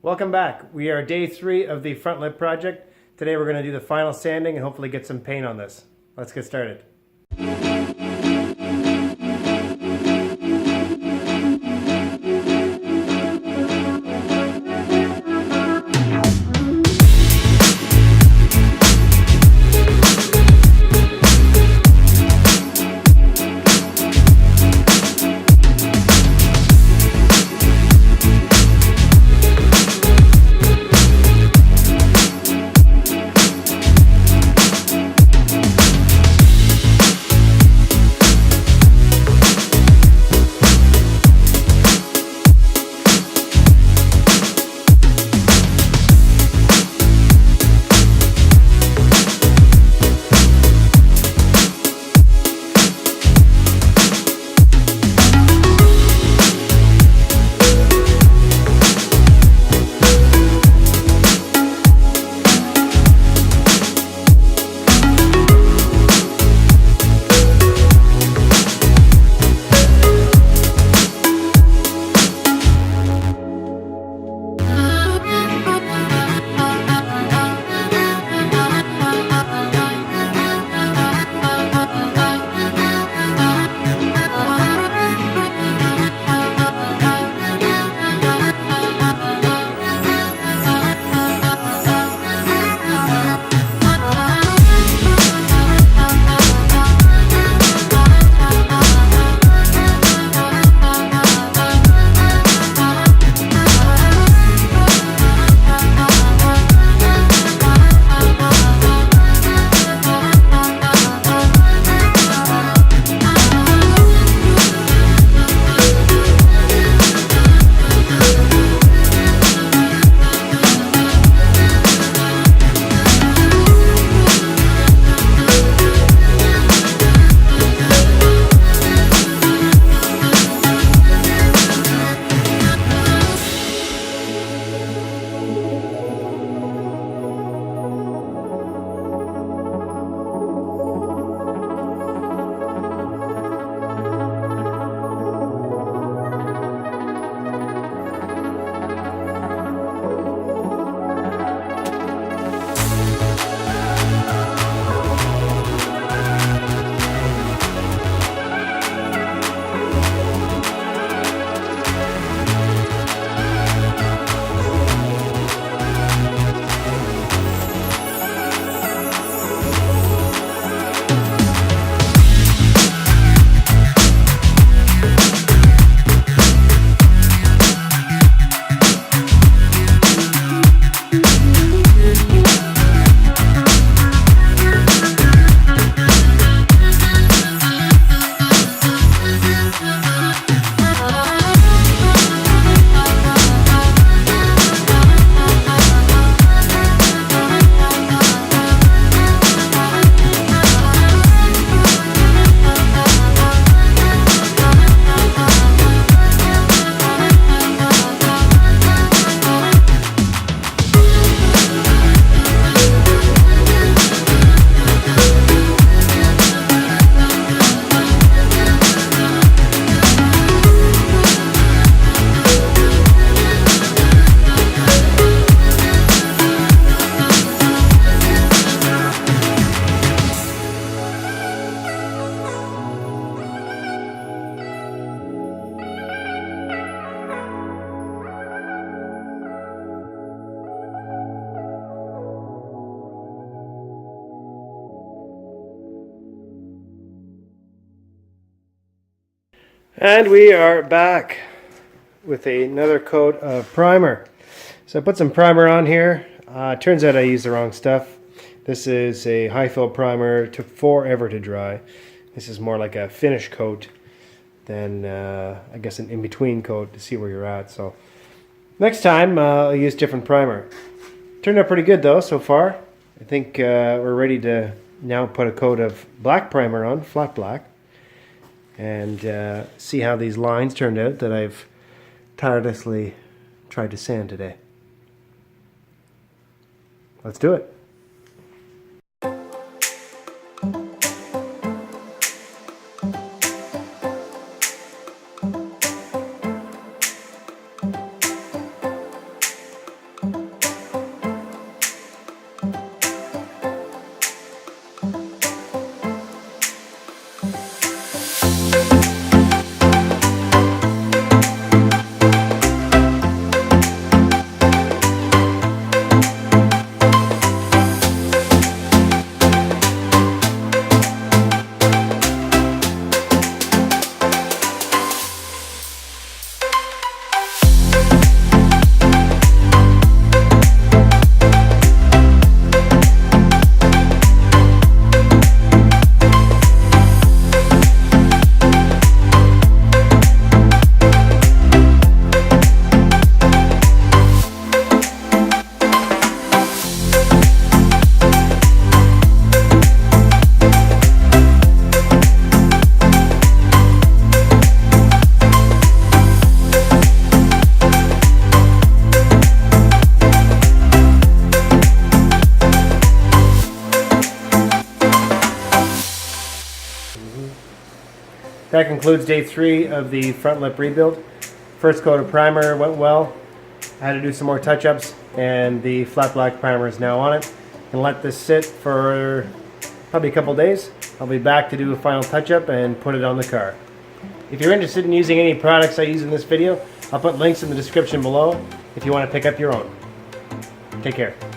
Welcome back. We are day 3 of the front lip project. Today we're going to do the final sanding and hopefully get some paint on this. Let's get started. And we are back with another coat of primer. So I put some primer on here. Turns out I used the wrong stuff. This is a high fill primer. It took forever to dry. This is more like a finish coat than I guess an in-between coat to see where you're at. So next time I'll use different primer. Turned out pretty good though so far. I think we're ready to now put a coat of black primer on, flat black, and see how these lines turned out that I've tirelessly tried to sand today. Let's do it. that concludes day 3 of the front lip rebuild. First coat of primer went well. I had to do some more touch-ups, and the flat black primer is now on it. And let this sit for probably a couple days. I'll be back to do a final touch-up and put it on the car. If you're interested in using any products I use in this video, I'll put links in the description below if you want to pick up your own. Take care.